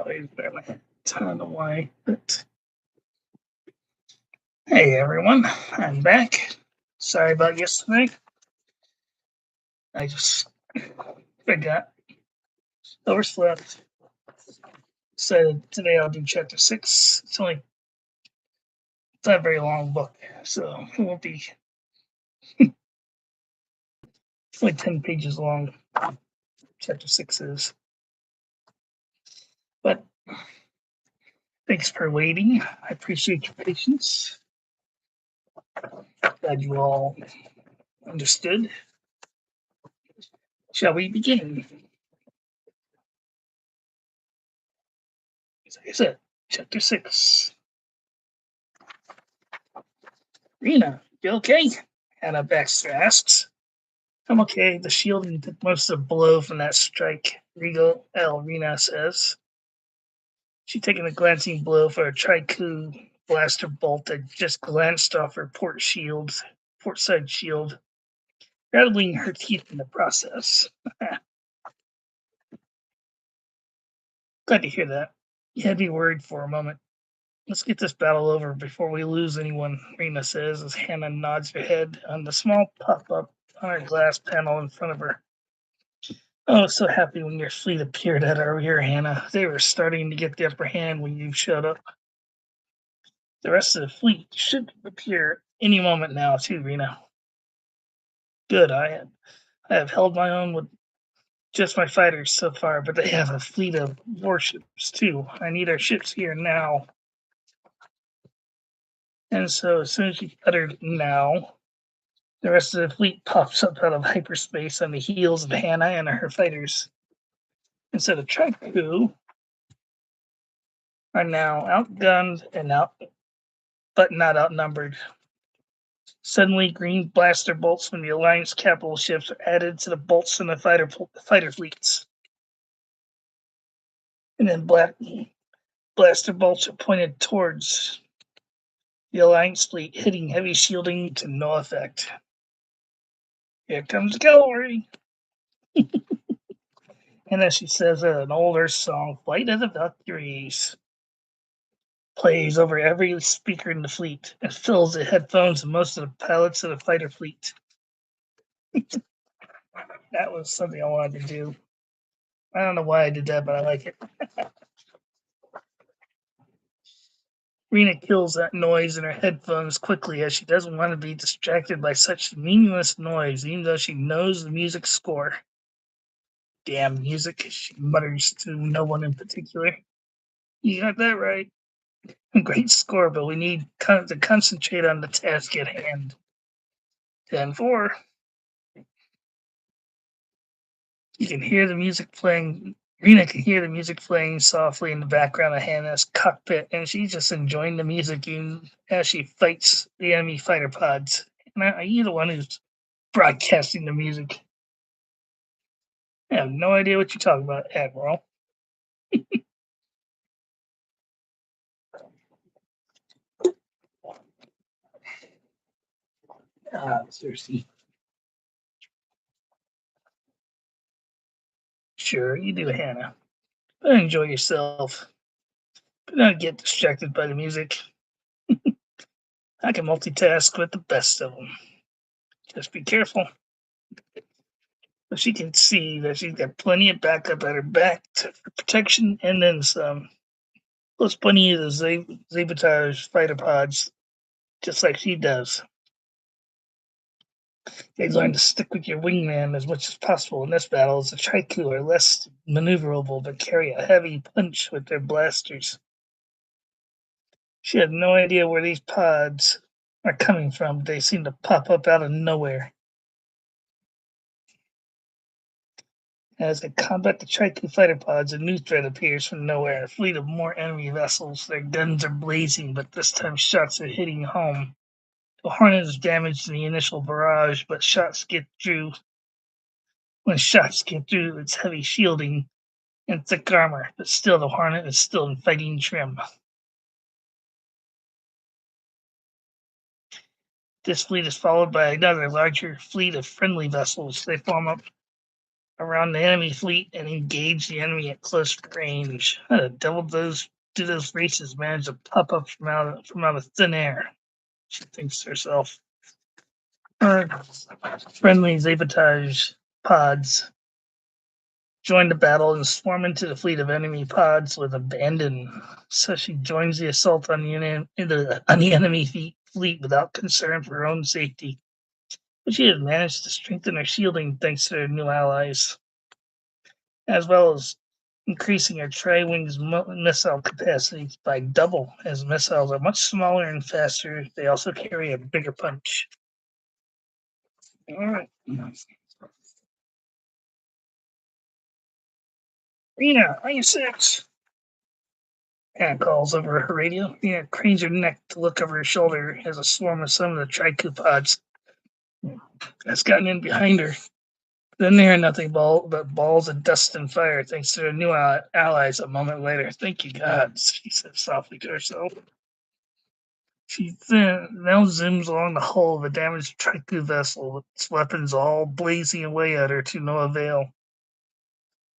I grab my head. I don't know why, but hey everyone, I'm back. Sorry about yesterday. I just forgot, overslept. So today I'll do chapter 6. It's not a very long book, so it won't be. It's only 10 pages long. Chapter 6 is. But thanks for waiting. I appreciate your patience. Glad you all understood. Shall we begin? As I said, chapter 6. Rena, you okay? Hannah Baxter asks. I'm okay. The shielding took most of the blow from that strike, Regal L. Rena says. She'd taken a glancing blow for a Triku blaster bolt that just glanced off her port side shield, rattling her teeth in the process. Glad to hear that. You had me worried for a moment. Let's get this battle over before we lose anyone, Rena says as Hannah nods her head on the small pop-up on her glass panel in front of her. I was so happy when your fleet appeared at our rear, Hannah. They were starting to get the upper hand when you showed up. The rest of the fleet should appear any moment now, too, Rena. Good, I have held my own with just my fighters so far, but they have a fleet of warships, too. I need our ships here now. And so, as soon as she uttered now, the rest of the fleet pops up out of hyperspace on the heels of Hannah and her fighters. Instead of Triku, are now outgunned and but not outnumbered. Suddenly, green blaster bolts from the Alliance capital ships are added to the bolts from the fighter fleets. And then blaster bolts are pointed towards the Alliance fleet, hitting heavy shielding to no effect. Here comes the cavalry. And as she says, an older song, Flight of the Valkyries, plays over every speaker in the fleet and fills the headphones of most of the pilots of the fighter fleet. That was something I wanted to do. I don't know why I did that, but I like it. Rena kills that noise in her headphones quickly as she doesn't want to be distracted by such meaningless noise, even though she knows the music score. Damn music, she mutters to no one in particular. You got that right. Great score, but we need to concentrate on the task at hand. 10-4. You can hear the music playing. Rena can hear the music playing softly in the background of Hannah's cockpit, and she's just enjoying the music even as she fights the enemy fighter pods. And are you the one who's broadcasting the music? I have no idea what you're talking about, Admiral. Cersei. Sure, you do, Hannah. But enjoy yourself. But don't get distracted by the music. I can multitask with the best of them. Just be careful. But she can see that she's got plenty of backup at her back for protection and then some. Plus plenty of the Zabatar's fighter pods, just like she does. They learn to stick with your wingman as much as possible in this battle, as the Triku are less maneuverable but carry a heavy punch with their blasters. She had no idea where these pods are coming from, but they seem to pop up out of nowhere. As they combat the Triku fighter pods, a new threat appears from nowhere. A fleet of more enemy vessels. Their guns are blazing, but this time shots are hitting home. The Hornet is damaged in the initial barrage, but shots get through. When shots get through its heavy shielding and thick armor, but still the Hornet is still in fighting trim. This fleet is followed by another larger fleet of friendly vessels. They form up around the enemy fleet and engage the enemy at close range. Double those do those races manage to pop up from out of thin air. She thinks to herself. Friendly sabotage pods join the battle and swarm into the fleet of enemy pods with abandon. So she joins the assault on the enemy fleet without concern for her own safety. But she has managed to strengthen her shielding thanks to her new allies, as well as increasing her tri-wings missile capacity by double, as missiles are much smaller and faster. They also carry a bigger punch. All right. Rena, are you 6? Anna calls over her radio. Rena cranes her neck to look over her shoulder as a swarm of some of the tricopods has gotten in behind her. Then they are nothing but balls of dust and fire, thanks to their new allies a moment later. Thank you, God, she said softly to herself. She then now zooms along the hull of a damaged Trico vessel, with its weapons all blazing away at her to no avail.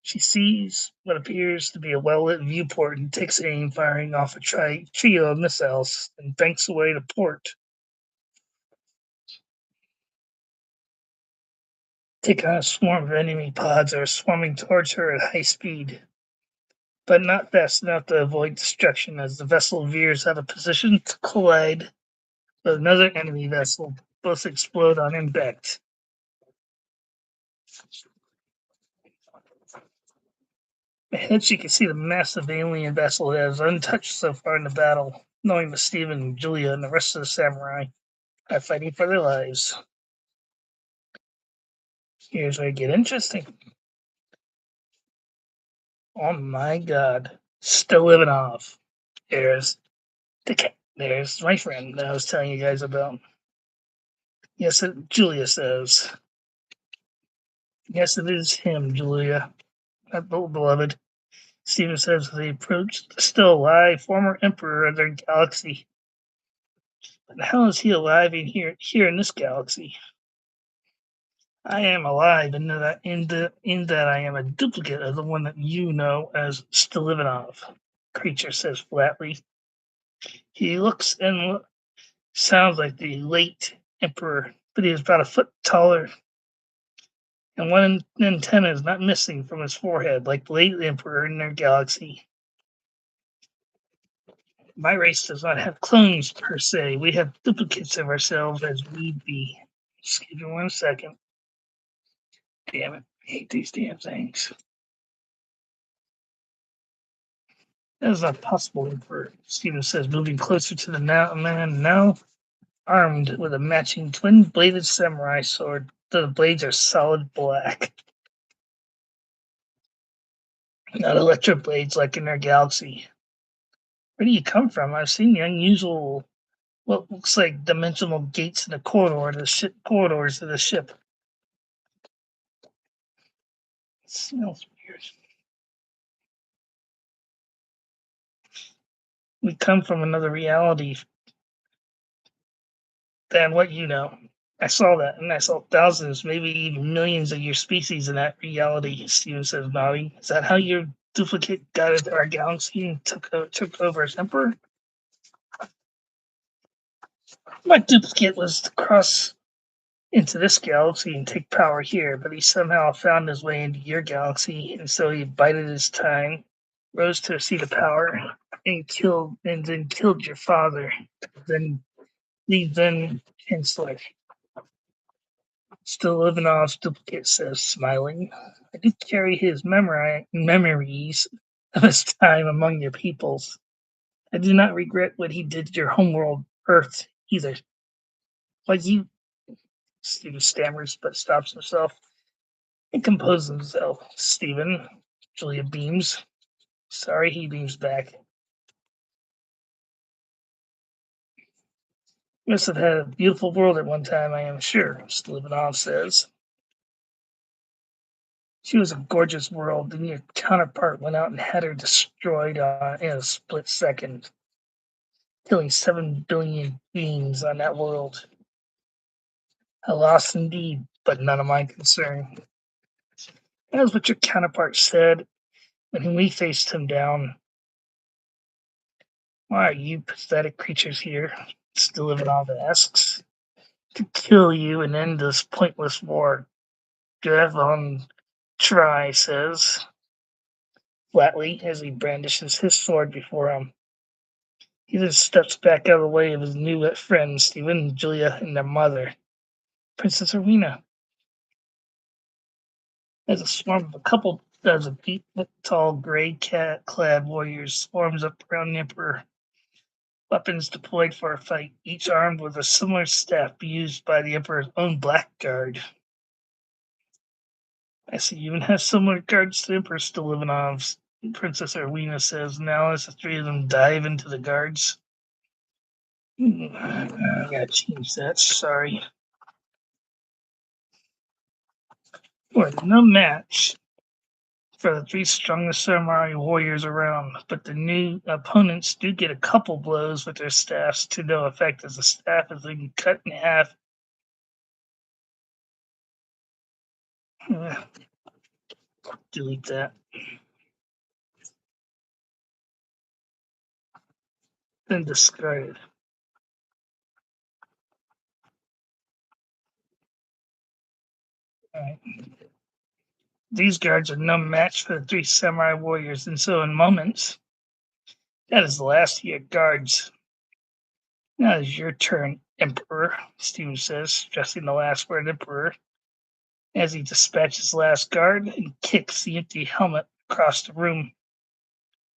She sees what appears to be a well-lit viewport and takes aim, firing off a trio of missiles, and banks away to port. Taking on a swarm of enemy pods are swarming towards her at high speed, but not fast enough to avoid destruction as the vessel veers out of position to collide with another enemy vessel. Both explode on impact. Ahead, she can see the massive alien vessel that is untouched so far in the battle, knowing that Stephen, Julia, and the rest of the samurai are fighting for their lives. Here's where it gets interesting. Oh my God. Still living off. There's there's my friend that I was telling you guys about. Yes, Julia says. Yes, it is him, Julia. That beloved. Stephen says as they approach the still alive former emperor of their galaxy. But how is he alive here in this galaxy? I am alive in that I am a duplicate of the one that you know as Stilivanov, Creature says flatly. He looks and sounds like the late emperor, but he is about a foot taller, and one antenna is not missing from his forehead like the late emperor in their galaxy. My race does not have clones per se. We have duplicates of ourselves as we be. Just give me 1 second. Damn it. I hate these damn things. That is not possible, Emperor, Stephen says, moving closer to the man now armed with a matching twin-bladed samurai sword. The blades are solid black. Not electro blades like in our galaxy. Where do you come from? I've seen the unusual, what looks like dimensional gates in the corridors of the ship. It smells weird. We come from another reality than what you know. I saw that, and I saw thousands, maybe even millions of your species in that reality, Steven says, nodding. Is that how your duplicate got into our galaxy and took over as emperor? My duplicate was to cross into this galaxy and take power here, but he somehow found his way into your galaxy, and so he bided his time, rose to a seat of power, and then killed your father. Then Chancellor. Still living off, duplicate says, smiling. I do carry his memories of his time among your peoples. I do not regret what he did to your homeworld, Earth, either. Like you, Stephen stammers but stops himself and composes himself. Stephen, Julia beams. Sorry, he beams back. You must have had a beautiful world at one time, I am sure, Slivanov says. She was a gorgeous world, and your counterpart went out and had her destroyed in a split second, killing 7 billion beings on that world. A loss indeed, but none of my concern. That was what your counterpart said when we faced him down. Why are you pathetic creatures here? Stilivin asks. To kill you and end this pointless war. Devon Try says flatly as he brandishes his sword before him. He then steps back out of the way of his new friends, Stephen, Julia, and their mother, Princess Rowena. As a swarm of a couple dozen 8 foot tall gray cat clad warriors swarms up around the Emperor, weapons deployed for a fight, each armed with a similar staff used by the Emperor's own blackguard. I see you even have similar guards to the Emperor still living on, Princess Erwina says now as the three of them dive into the guards. I gotta change that, sorry. We're no match for the three strongest samurai warriors around, but the new opponents do get a couple blows with their staffs to no effect as the staff is being cut in half. Delete that. Then discarded. Alright. These guards are no match for the three samurai warriors, and so in moments, that is the last of your guards. Now it's your turn, Emperor, Stephen says, stressing the last word Emperor, as he dispatches the last guard and kicks the empty helmet across the room.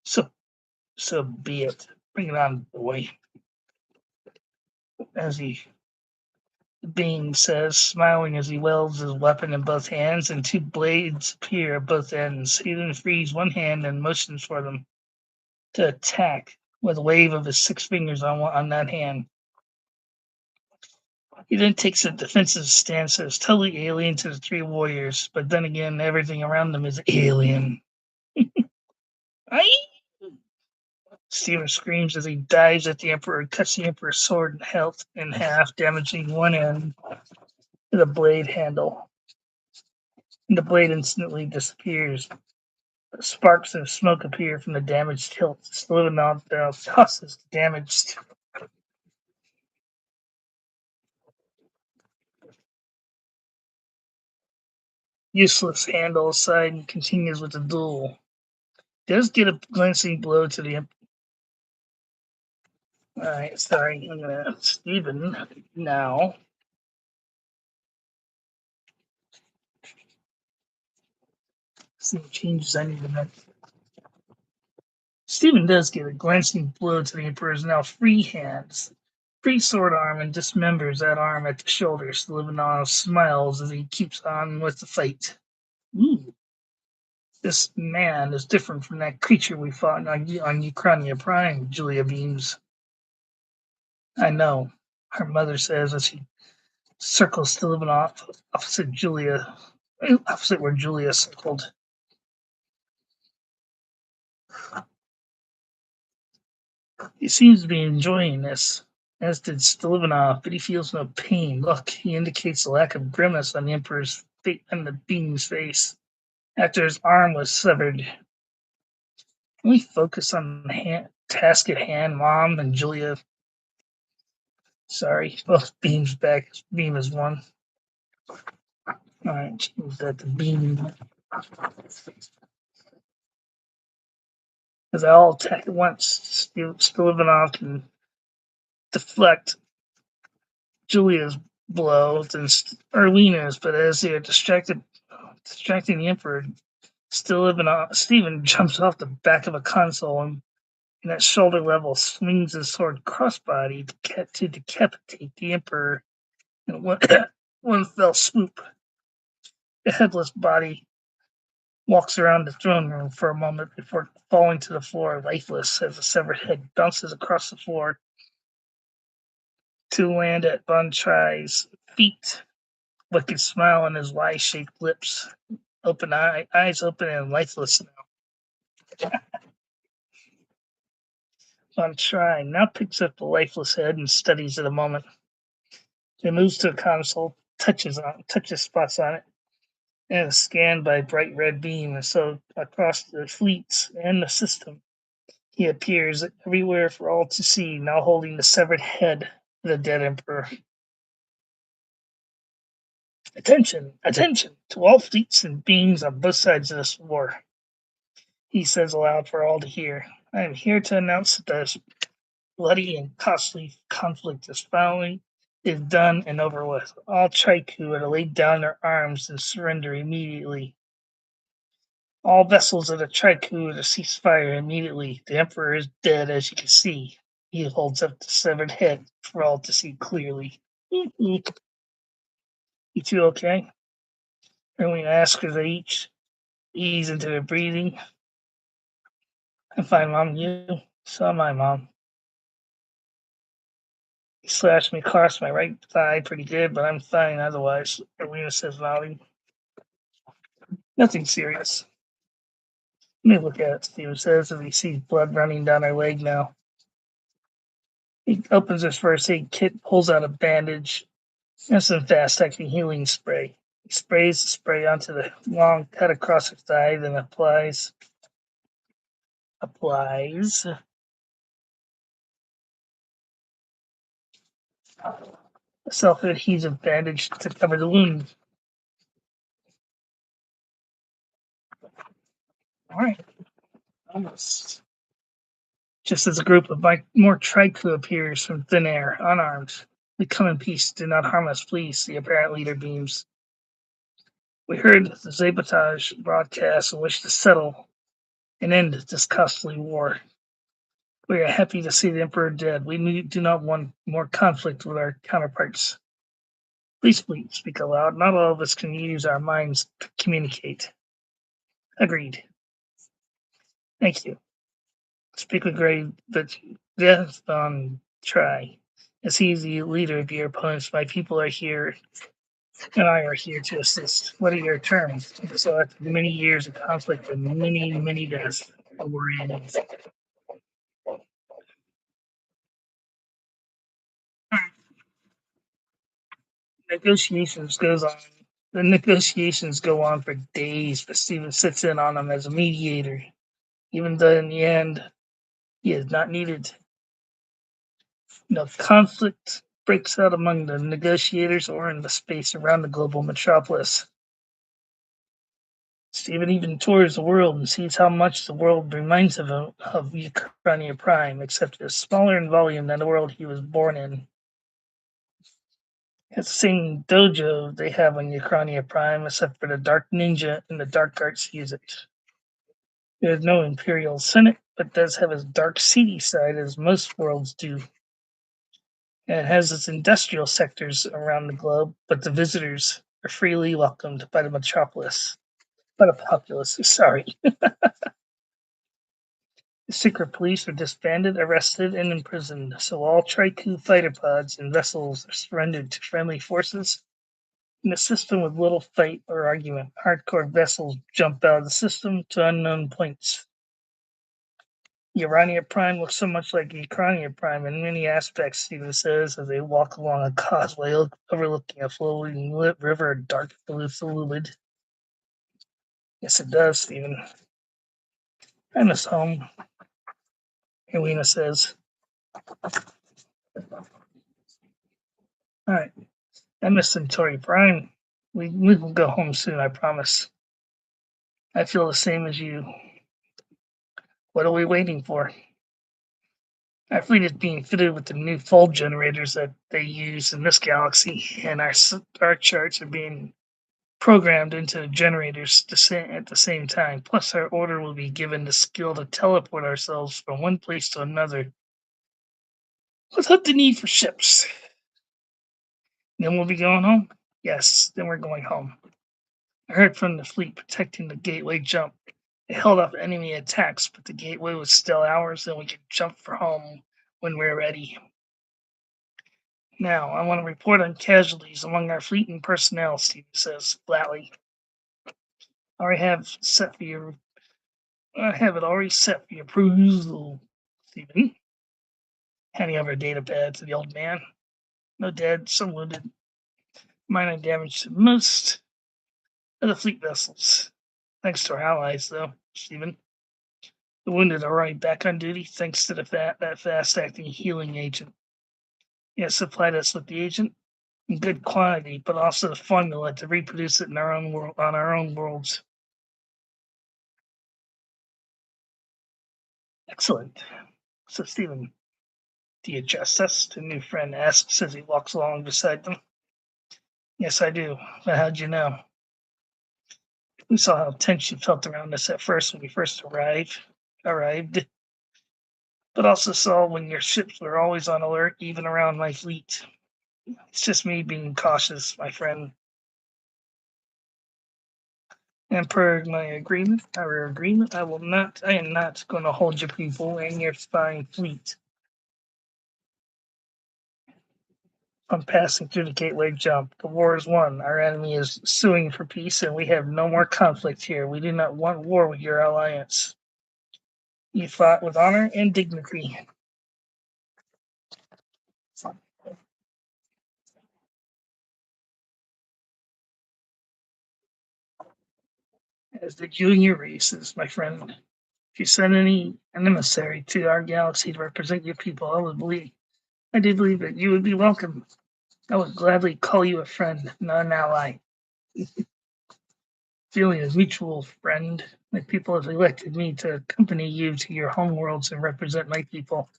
So be it. Bring it on, boy. As he Being says, smiling as he wields his weapon in both hands, and two blades appear at both ends. He then frees one hand and motions for them to attack with a wave of his 6 fingers on that hand. He then takes a defensive stance that is totally alien to the three warriors, but then again, everything around them is alien. Aye! Stephen screams as he dives at the Emperor and cuts the Emperor's sword in half, damaging one end to the blade handle. And the blade instantly disappears. Sparks and smoke appear from the damaged hilt. Slowing tosses damaged. Useless handle aside and continues with the duel. Does get a glancing blow to the Emperor. Alright, sorry, I'm gonna Stephen now. Some changes I need to make. Stephen does get a glancing blow to the Emperor's now free hands. Free sword arm and dismembers that arm at the shoulder. Slivanov smiles as he keeps on with the fight. Ooh. This man is different from that creature we fought on Ukrania Prime, Julia beams. I know, her mother says as she circles Slivanov opposite Julia, opposite where Julia circled. He seems to be enjoying this, as did Slivanov, but he feels no pain. Look, he indicates a lack of grimace on the Emperor's on the beam's face after his arm was severed. Can we focus on the task at hand, Mom and Julia? Sorry, both beams back. Beam is one. Alright, change that to beam. Because they all attack at once. Slivanov can deflect Julia's blows and Erlena's, but as they are distracting the Emperor, Stephen jumps off the back of a console and at shoulder level swings his sword crossbody to decapitate the Emperor in one fell swoop. The headless body walks around the throne room for a moment before falling to the floor lifeless as the severed head bounces across the floor to land at Von Try's feet. Wicked smile on his Y-shaped lips. Eyes open and lifeless now. Von Try now picks up the lifeless head and studies it a moment. He moves to a console, touches spots on it, and is scanned by a bright red beam, and so across the fleets and the system. He appears everywhere for all to see, now holding the severed head of the dead emperor. Attention, attention to all fleets and beings on both sides of this war, he says aloud for all to hear. I am here to announce that this bloody and costly conflict is done and over with. All Triku are to lay down their arms and surrender immediately. All vessels of the Triku are to cease fire immediately. The Emperor is dead, as you can see. He holds up the severed head for all to see clearly. You two okay? And we ask as they each ease into their breathing. I'm fine, Mom. You? So am I, Mom. He slashed me across my right thigh pretty good, but I'm fine otherwise, Erwina says loudly. Nothing serious. Let me look at it, Steven says as he sees blood running down her leg now. He opens his first aid kit, pulls out a bandage and some fast acting healing spray. He sprays the spray onto the long cut across her thigh, then applies a self adhesive bandage to cover the wound. All right. Almost. Just as a group of more Triku appears from thin air, unarmed. We come in peace, do not harm us, please, the apparent leader beams. We heard the sabotage broadcast and wish to settle and end this costly war. We are happy to see the Emperor dead. We do not want more conflict with our counterparts. Please speak aloud. Not all of us can use our minds to communicate. Agreed. Thank you. Speak with grave, but death on try. As he is the leader of your opponents, my people are here, and I are here to assist. What are your terms? So after many years of conflict and many deaths, we're in. Negotiations goes on. The negotiations go on for days, but Stephen sits in on them as a mediator, even though in the end he is not needed. No conflict breaks out among the negotiators or in the space around the global metropolis. Stephen even tours the world and sees how much the world reminds him of Ukrania Prime, except it is smaller in volume than the world he was born in. It's the same dojo they have on Ukrania Prime, except for the Dark Ninja and the Dark Arts use it. There is no Imperial Senate, but does have its dark seedy side, as most worlds do. And it has its industrial sectors around the globe, but the visitors are freely welcomed by the metropolis. By the populace, sorry. The secret police are disbanded, arrested, and imprisoned, so all Triku fighter pods and vessels are surrendered to friendly forces. In a system with little fight or argument, hardcore vessels jump out of the system to unknown points. Urania Prime looks so much like Ukrania Prime in many aspects, Steven says, as they walk along a causeway overlooking a flowing river dark blue fluid. Yes, it does, Steven. I miss home, Irina says. All right. I miss Centauri Prime. We will go home soon, I promise. I feel the same as you. What are we waiting for? Our fleet is being fitted with the new fold generators that they use in this galaxy, and our charts are being programmed into the generators at the same time. Plus, our order will be given the skill to teleport ourselves from one place to another without the need for ships. Then we'll be going home? Yes, then we're going home. I heard from the fleet protecting the gateway jump. They held off enemy attacks, but the gateway was still ours, and we could jump for home when we're ready. Now, I want to report on casualties among our fleet and personnel, Steve says flatly. I have it already set for your perusal, Stephen. Handing over a data pad to the old man. No dead, some wounded. Minor damage to most. of the fleet vessels. Thanks to our allies, though, Stephen. The wounded are right back on duty thanks to that fast-acting healing agent. He has supplied us with the agent in good quantity, but also the formula to reproduce it in our own world on our own worlds. Excellent. So, Stephen, do you trust us? The new friend asks as he walks along beside them. Yes, I do. But how'd you know? We saw how tense you felt around us at first when we first arrived, but also saw when your ships were always on alert, even around my fleet. It's just me being cautious, my friend. And per our agreement, I am not going to hold your people and your spying fleet from passing through the gateway jump. The war is won. Our enemy is suing for peace, and we have no more conflict here. We do not want war with your alliance. You fought with honor and dignity. As did you and your races, my friend. If you send an emissary to our galaxy to represent your people, I do believe that you would be welcome. I would gladly call you a friend, not an ally. Feeling a mutual friend, my people have elected me to accompany you to your homeworlds and represent my people.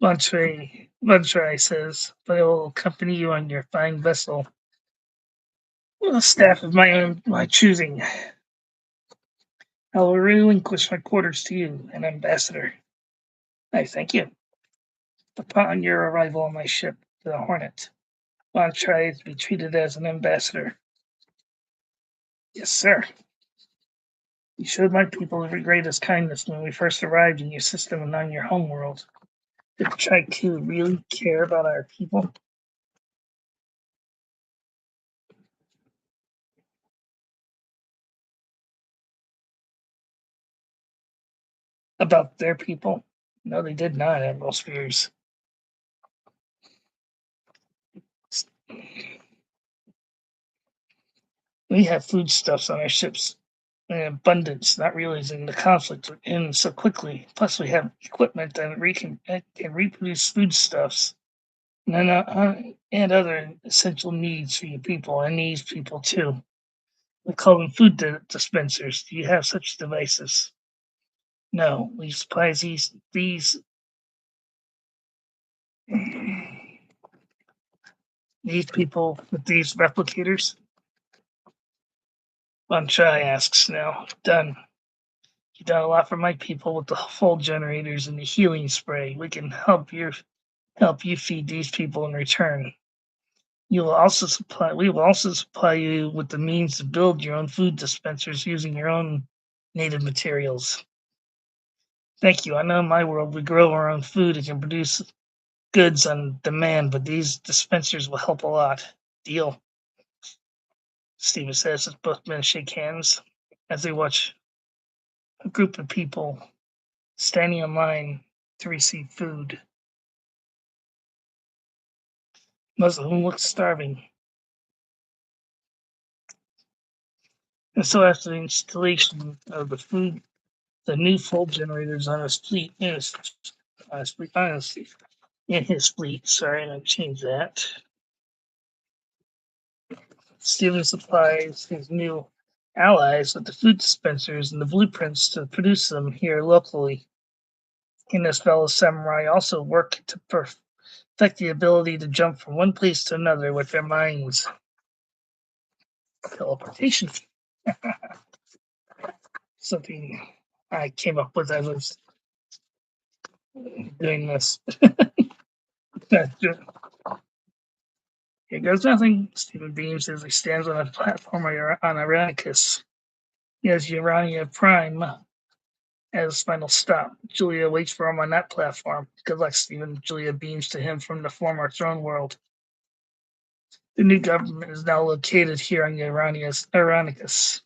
Vantray says, but I will accompany you on your fine vessel with a staff of my choosing. I will relinquish my quarters to you, an ambassador. I thank you. Upon your arrival on my ship, the Hornet, Vantray is to be treated as an ambassador. Yes, sir. You showed my people the greatest kindness when we first arrived in your system and on your homeworld. Did Triku really care about our people? About their people? No, they did not, Admiral Spears. We have foodstuffs on our ships in abundance, not realizing the conflict would end so quickly. Plus, we have equipment that can reproduce foodstuffs and other essential needs for your people and these people too. We call them food dispensers. Do you have such devices? No, we supply these people with these replicators. Vantray asks now. Done. You've done a lot for my people with the full generators and the healing spray. We can help you feed these people in return. We will also supply you with the means to build your own food dispensers using your own native materials. Thank you. I know in my world we grow our own food and can produce goods on demand, but these dispensers will help a lot. Deal. Steven says as both men shake hands as they watch a group of people standing in line to receive food. Most of whom look starving. And so after the installation of the new full generators on his fleet, in his fleet, sorry, and I changed that. Steven supplies his new allies with the food dispensers and the blueprints to produce them here locally. He and his fellow samurai also work to perfect the ability to jump from one place to another with their minds. Teleportation. Something I came up with as I was doing this. Here goes nothing. Stephen beams as he stands on a platform on Ironicus. He has Urania Prime as final stop. Julia waits for him on that platform. Good luck, Stephen. Julia beams to him from the former throne world. The new government is now located here on Ironicus.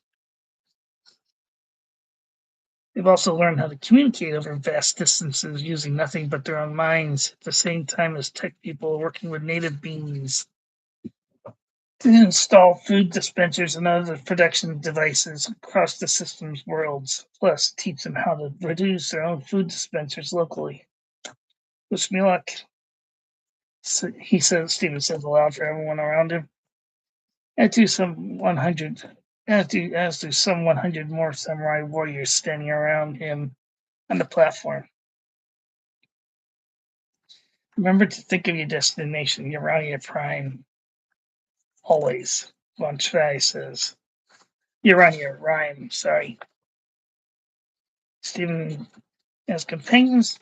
They've also learned how to communicate over vast distances using nothing but their own minds at the same time as tech people working with native beings. to install food dispensers and other production devices across the system's worlds, plus teach them how to produce their own food dispensers locally. Wish me luck, he says. Stephen says aloud for everyone around him. As do some 100, as do some 100 more samurai warriors standing around him on the platform. Remember to think of your destination, Urania Prime. Always, Von Schwei says. Urania Rhyme, sorry. Stephen and his companions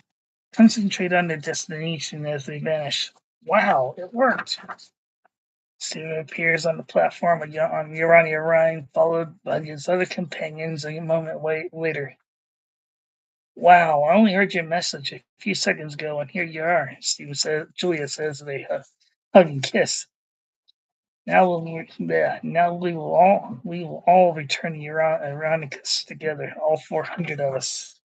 concentrate on their destination as they vanish. Wow, it worked. Stephen appears on the platform on Urania Rhyme, followed by his other companions a moment later. Wow, I only heard your message a few seconds ago, and here you are, Stephen says. Julia says they hug and kiss. Now we will all return to Ironicus together, all 400 of us.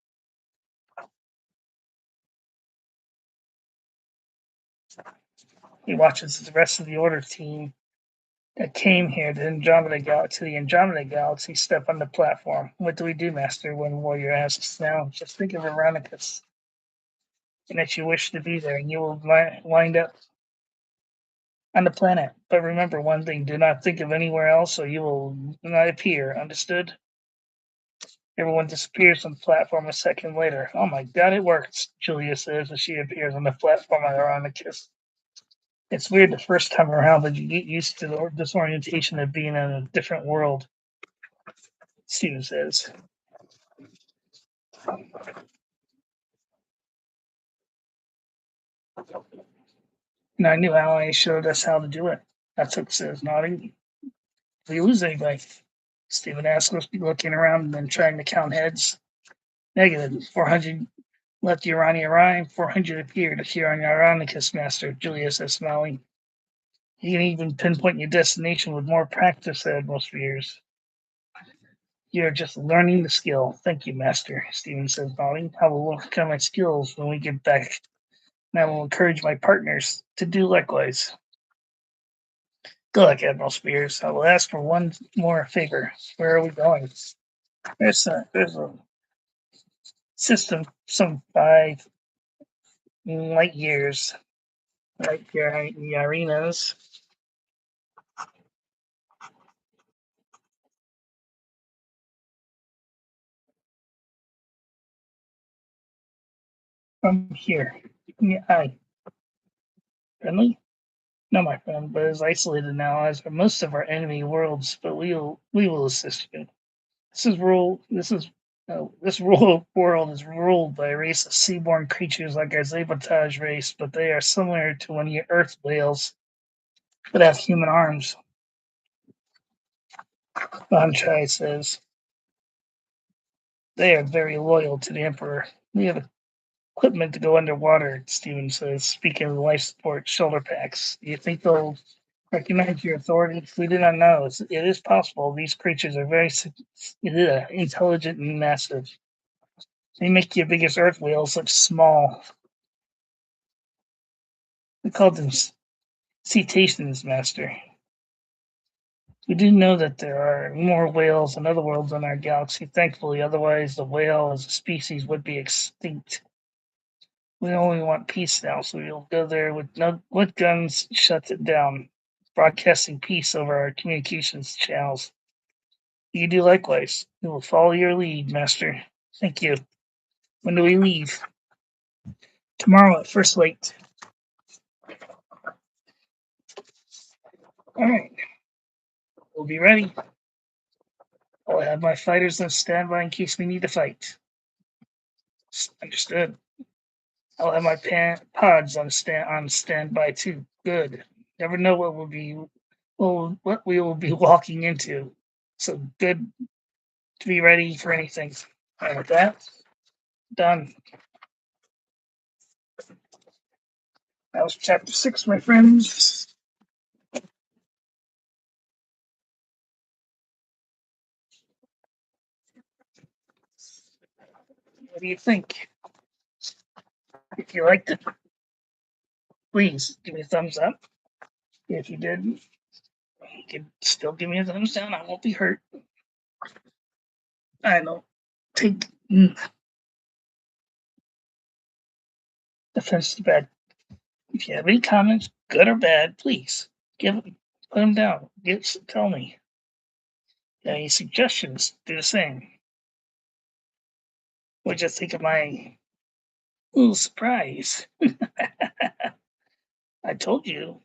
He watches the rest of the Order team that came here to the Andromeda Galaxy step on the platform. What do we do, Master? One warrior asks. Now, just think of Ironicus, and that you wish to be there, and you will wind up on the planet. But remember one thing: do not think of anywhere else, or you will not appear. Understood? Everyone disappears on the platform a second later. Oh my god, it works, Julia says as she appears on the platform on Ironicus. It's weird the first time around, but you get used to the disorientation of being in a different world, Stephen says. And our new ally showed us how to do it. That's says, nodding. If we lose anybody, Stephen asks us, looking around and then trying to count heads. Negative. 400 left Urania Rhyme, 400 appeared here on Ironicus, Master, Julia says, smiling. You can even pinpoint your destination with more practice, said Admiral Spears. You're just learning the skill. Thank you, Master, Stephen says, nodding. I will work on my skills when we get back, and I will encourage my partners to do likewise. Good luck, Admiral Spears. I will ask for one more favor. Where are we going? There's a system, some 5 light years, right here in the arenas. From here. Hi. Friendly? No, my friend, but is isolated now, as are most of our enemy worlds. But we will assist you. This world is ruled by a race of seaborne creatures like our Sabotage race, but they are similar to one of your Earth whales, but have human arms. Banchai says they are very loyal to the Emperor. We have equipment to go underwater, Stephen says, speaking of life support shoulder packs. Do you think they'll recognize your authority? We do not know. It is possible. These creatures are very intelligent and massive. They make your biggest Earth whales look small. We call them cetaceans, Master. We do know that there are more whales in other worlds in our galaxy, thankfully, otherwise the whale as a species would be extinct. We only want peace now, so we'll go there with guns, shut it down, broadcasting peace over our communications channels. You do likewise. We will follow your lead, Master. Thank you. When do we leave? Tomorrow at first light. All right. We'll be ready. I'll have my fighters on standby in case we need to fight. Understood. I'll have my pods on standby too. Good. Never know what we will be walking into. So good to be ready for anything. And with that, done. That was chapter 6, my friends. What do you think? If you liked it, please give me a thumbs up. If you didn't, You can still give me a thumbs down. I won't be hurt. I don't take offense to bad. If you have any comments, good or bad, please put them down. Tell me. Any suggestions? Do the same. What'd you think of my little surprise? I told you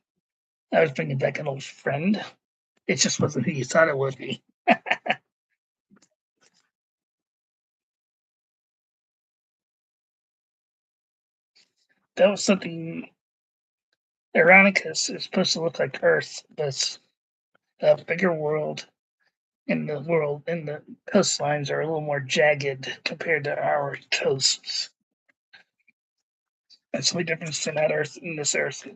I was bringing back an old friend. It just wasn't who you thought it would be. That was something. Ironicus is supposed to look like Earth, but it's a bigger world. And the coastlines are a little more jagged compared to our coasts. That's the only difference in that Earth and this Earth.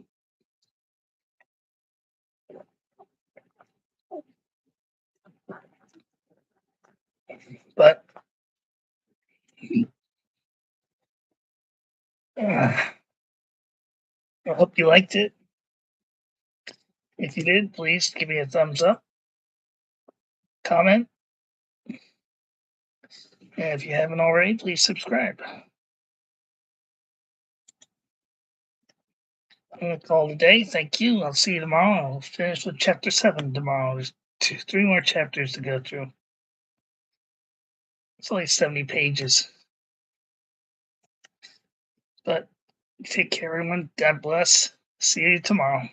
But I hope you liked it. If you did, please give me a thumbs up, comment, and if you haven't already, please subscribe. I'm going to call today. Thank you. I'll see you tomorrow. I'll finish with chapter 7 tomorrow. There's 3 more chapters to go through. It's only 70 pages. But take care, everyone. God bless. See you tomorrow.